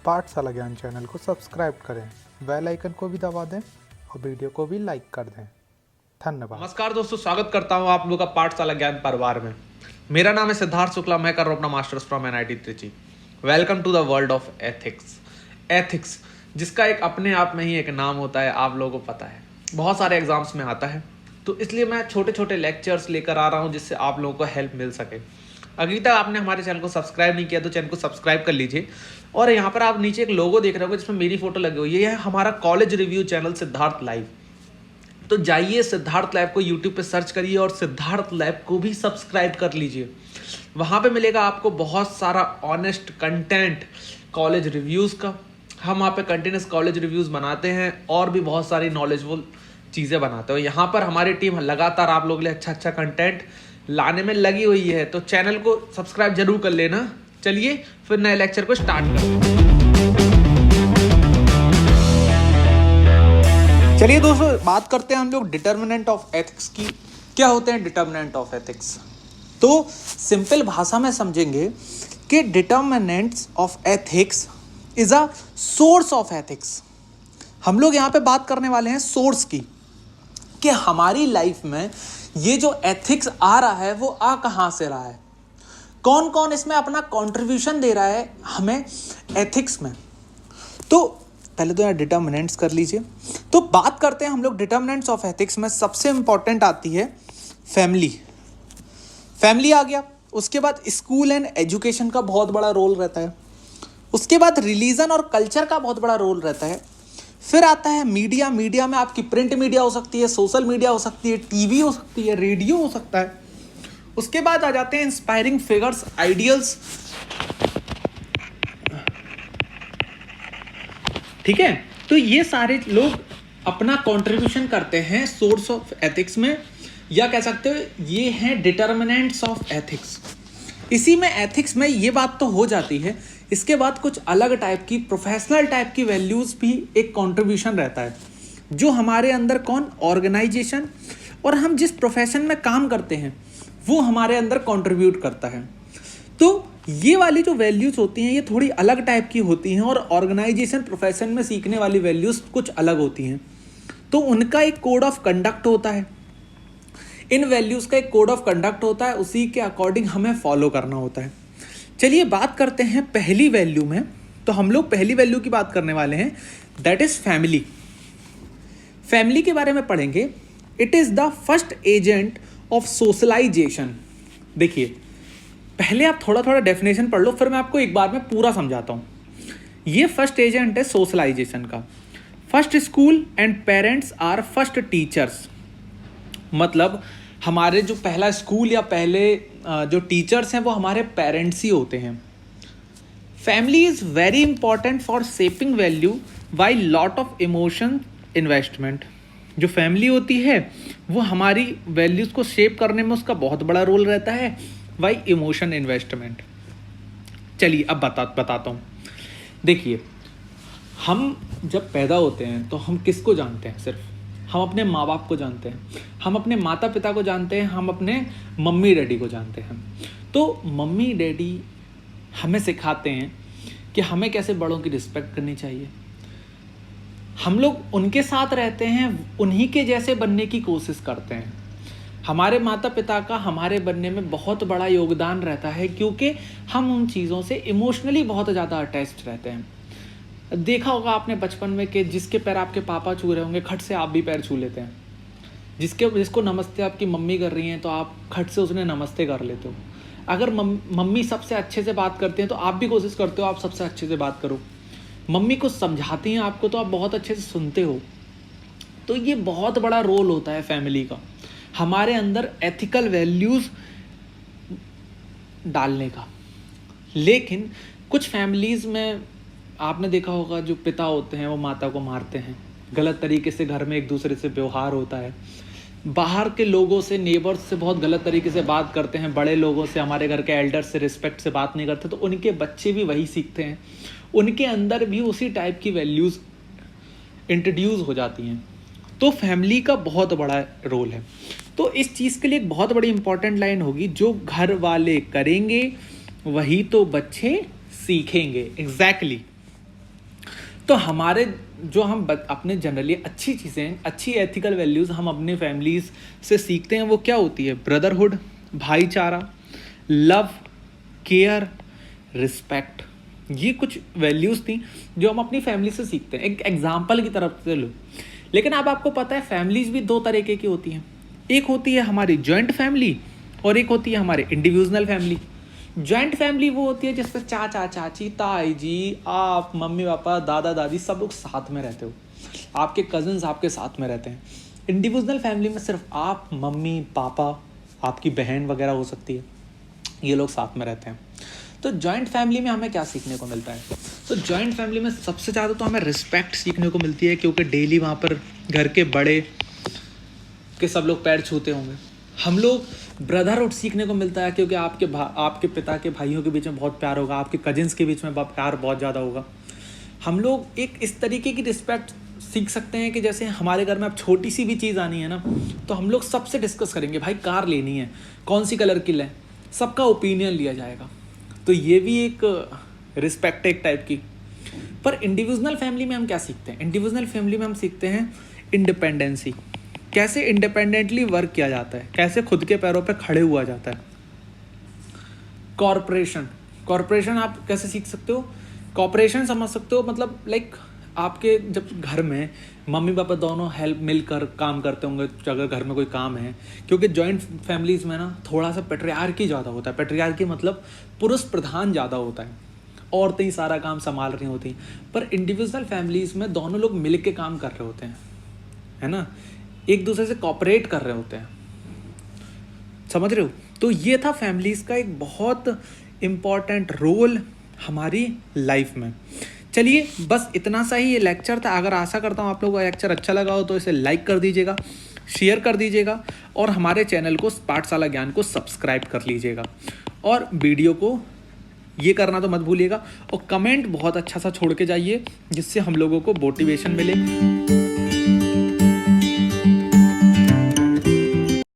पाठशाला ज्ञान चैनल को सब्सक्राइब करें, बेल आइकन को भी दबा दें और वीडियो को भी लाइक कर दें। धन्यवाद। नमस्कार दोस्तों, स्वागत करता हूं आप लोगों का पाठशाला ज्ञान परिवार में। मेरा नाम है सिद्धार्थ शुक्ला, मैं कर रहा हूं अपना masters from NIT Trichy. Welcome to the world of ethics. Ethics जिसका एक अपने आप में ही एक नाम होता है, आप लोगों को पता है, बहुत सारे एग्जाम्स में आता है। तो इसलिए मैं छोटे छोटे लेक्चर्स लेकर आ रहा हूं जिससे आप लोगों को हेल्प मिल सके। अभी तक आपने हमारे चैनल को सब्सक्राइब नहीं किया तो चैनल को सब्सक्राइब कर लीजिए। और यहाँ पर आप नीचे एक लोगो देख रहे होंगे जिसमें मेरी फोटो लगी हुई है, यह है हमारा college review channel Siddharth live. तो जाइए सिद्धार्थ लैब को यूट्यूब पे सर्च करिए और सिद्धार्थ लैब को भी सब्सक्राइब कर लीजिए। वहाँ पे मिलेगा आपको बहुत सारा ऑनेस्ट कंटेंट कॉलेज रिव्यूज़ का। हम वहाँ पे कंटिन्यूस कॉलेज रिव्यूज़ बनाते हैं और भी बहुत सारी नॉलेजफुल चीज़ें बनाते हैं। यहाँ पर हमारी टीम लगातार आप लोगों के लिए अच्छा अच्छा कंटेंट लाने में लगी हुई है, तो चैनल को सब्सक्राइब जरूर कर लेना। चलिए फिर नए लेक्चर को स्टार्ट करते हैं। चलिए दोस्तों, बात करते हैं हम लोग डिटर्मिनेंट ऑफ एथिक्स की। क्या होते हैं डिटर्मिनेंट ऑफ एथिक्स? तो सिंपल भाषा में समझेंगे कि determinants of ethics is a source of ethics. हम लोग यहाँ पे बात करने वाले हैं सोर्स की, कि हमारी लाइफ में ये जो एथिक्स आ रहा है वो आ कहाँ से रहा है, कौन कौन इसमें अपना कंट्रीब्यूशन दे रहा है हमें एथिक्स में। तो पहले तो यहाँ डिटर्मिनेंट्स कर लीजिए। तो बात करते हैं हम लोग डिटर्मिनेंट्स ऑफ एथिक्स में। सबसे इंपॉर्टेंट आती है फैमिली। फैमिली आ गया, उसके बाद स्कूल एंड एजुकेशन का बहुत बड़ा रोल रहता है, उसके बाद रिलीजन और कल्चर का बहुत बड़ा रोल रहता है। फिर आता है मीडिया। मीडिया में आपकी प्रिंट मीडिया हो सकती है, सोशल मीडिया हो सकती है, टीवी हो सकती है, रेडियो हो सकता है। उसके बाद आ जाते हैं इंस्पायरिंग फिगर्स, आइडियल्स। ठीक है, तो ये सारे लोग अपना कंट्रीब्यूशन करते हैं सोर्स ऑफ एथिक्स में, या कह सकते हो ये हैं डिटर्मिनेंट्स ऑफ एथिक्स। इसी में एथिक्स में ये बात तो हो जाती है, इसके बाद कुछ अलग टाइप की प्रोफेशनल टाइप की वैल्यूज़ भी एक कंट्रीब्यूशन रहता है, जो हमारे अंदर ऑर्गेनाइजेशन और हम जिस प्रोफेशन में काम करते हैं वो हमारे अंदर कंट्रीब्यूट करता है। तो ये वाली जो वैल्यूज़ होती हैं ये थोड़ी अलग टाइप की होती हैं, और ऑर्गेनाइजेशन प्रोफेशन में सीखने वाली वैल्यूज़ कुछ अलग होती हैं। तो उनका एक कोड ऑफ कंडक्ट होता है, इन वैल्यूज़ का एक कोड ऑफ कंडक्ट होता है, उसी के अकॉर्डिंग हमें फॉलो करना होता है। चलिए बात करते हैं पहली वैल्यू में। तो हम लोग पहली वैल्यू की बात करने वाले हैं, दैट इज फैमिली। फैमिली के बारे में पढ़ेंगे। It is the first agent of socialization. देखिए, पहले आप थोड़ा थोड़ा डेफिनेशन पढ़ लो, फिर मैं आपको एक बार में पूरा समझाता हूँ। ये फर्स्ट एजेंट है सोशलाइजेशन का। First school and parents are first teachers. मतलब हमारे जो पहला स्कूल या पहले जो टीचर्स हैं वो हमारे पेरेंट्स ही होते हैं। Family is very important for shaping value by lot of emotion investment. जो फैमिली होती है वो हमारी वैल्यूज़ को शेप करने में उसका बहुत बड़ा रोल रहता है, बाई इमोशन इन्वेस्टमेंट। चलिए अब बताता हूँ। देखिए, हम जब पैदा होते हैं तो हम किसको जानते हैं? सिर्फ हम अपने माँ बाप को जानते हैं, हम अपने माता पिता को जानते हैं, हम अपने मम्मी डैडी को जानते हैं। तो मम्मी डैडी हमें सिखाते हैं कि हमें कैसे बड़ों की रिस्पेक्ट करनी चाहिए। हम लोग उनके साथ रहते हैं, उन्हीं के जैसे बनने की कोशिश करते हैं। हमारे माता पिता का हमारे बनने में बहुत बड़ा योगदान रहता है, क्योंकि हम उन चीज़ों से इमोशनली बहुत ज़्यादा अटैच्ड रहते हैं। देखा होगा आपने बचपन में कि जिसके पैर आपके पापा छू रहे होंगे, खट से आप भी पैर छू लेते हैं। जिसको नमस्ते आपकी मम्मी कर रही हैं तो आप खट से उसने नमस्ते कर लेते हो। अगर मम्मी सबसे अच्छे से बात करती हैं तो आप भी कोशिश करते हो आप सबसे अच्छे से बात करो। मम्मी कुछ समझाती हैं आपको तो आप बहुत अच्छे से सुनते हो। तो ये बहुत बड़ा रोल होता है फैमिली का, हमारे अंदर एथिकल वैल्यूज़ डालने का। लेकिन कुछ फैमिलीज़ में आपने देखा होगा जो पिता होते हैं वो माता को मारते हैं, गलत तरीके से घर में एक दूसरे से व्यवहार होता है, बाहर के लोगों से, नेबर्स से बहुत गलत तरीके से बात करते हैं, बड़े लोगों से, हमारे घर के एल्डर्स से रिस्पेक्ट से बात नहीं करते, तो उनके बच्चे भी वही सीखते हैं, उनके अंदर भी उसी टाइप की वैल्यूज़ इंट्रोड्यूस हो जाती हैं। तो फैमिली का बहुत बड़ा रोल है। तो इस चीज़ के लिए एक बहुत बड़ी इंपॉर्टेंट लाइन होगी, जो घर वाले करेंगे वही तो बच्चे सीखेंगे। एग्जैक्टली तो हमारे जो हम अपने जनरली अच्छी चीज़ें, अच्छी एथिकल वैल्यूज़ हम अपने फैमिलीज से सीखते हैं, वो क्या होती है? ब्रदरहुड, भाईचारा, लव, केयर, रिस्पेक्ट। ये कुछ वैल्यूज़ थी जो हम अपनी फैमिली से सीखते हैं, एक एग्जाम्पल की तरफ से लो। लेकिन अब आपको पता है फैमिलीज भी दो तरीके की होती हैं। एक होती है हमारी जॉइंट फैमिली और एक होती है हमारी इंडिविजुअल फैमिली। जॉइंट फैमिली वो होती है जिसमें चाचा चाची, ताई जी, आप, मम्मी पापा, दादा दादी सब लोग साथ में रहते हो, आपके कजिन्स आपके साथ में रहते हैं। इंडिविजुअल फैमिली में सिर्फ आप, मम्मी पापा, आपकी बहन वगैरह हो सकती है, ये लोग साथ में रहते हैं। तो जॉइंट फैमिली में हमें क्या सीखने को मिलता है? तो जॉइंट फैमिली में सबसे ज़्यादा तो हमें रिस्पेक्ट सीखने को मिलती है, क्योंकि डेली वहाँ पर घर के बड़े के सब लोग पैर छूते होंगे। हम लोग ब्रदरहुड सीखने को मिलता है, क्योंकि आपके पिता के भाइयों के बीच में बहुत प्यार होगा, आपके कजिन्स के बीच में प्यार बहुत ज़्यादा होगा। हम लोग एक इस तरीके की रिस्पेक्ट सीख सकते हैं कि जैसे हमारे घर में अब छोटी सी भी चीज़ आनी है ना, तो हम लोग सबसे डिस्कस करेंगे, भाई कार लेनी है, कौन सी कलर की लें, सबका ओपिनियन लिया जाएगा। तो ये भी एक रिस्पेक्ट एक टाइप की। पर इंडिविजुअल फैमिली में हम क्या सीखते हैं? इंडिविजुअल फैमिली में हम सीखते हैं इंडिपेंडेंसी, कैसे इंडिपेंडेंटली वर्क किया जाता है, कैसे खुद के पैरों पे खड़े हुआ जाता है। कॉर्पोरेशन आप कैसे सीख सकते हो? कॉर्पोरेशन समझ सकते हो, मतलब लाइक आपके जब घर में मम्मी पापा दोनों हेल्प मिलकर काम करते होंगे, अगर घर में कोई काम है, क्योंकि जॉइंट फैमिलीज में ना थोड़ा सा पेट्रियार्की ज़्यादा होता है। पेट्रियार्की मतलब पुरुष प्रधान ज़्यादा होता है, औरतें ही सारा काम संभाल रही होती। पर इंडिविजुअल फैमिलीज में दोनों लोग मिल के काम कर रहे होते हैं, है ना, एक दूसरे से कॉपरेट कर रहे होते हैं, समझ रहे हो? तो ये था फैमिलीज का एक बहुत इम्पॉर्टेंट रोल हमारी लाइफ में। चलिए बस इतना सा ही ये लेक्चर था। अगर आशा करता हूँ आप लोगों को लेक्चर अच्छा लगा हो तो इसे लाइक कर दीजिएगा, शेयर कर दीजिएगा और हमारे चैनल को पाठशाला ज्ञान को सब्सक्राइब कर लीजिएगा। और वीडियो को ये करना तो मत भूलिएगा, और कमेंट बहुत अच्छा सा छोड़ के जाइए, जिससे हम लोगों को मोटिवेशन मिले।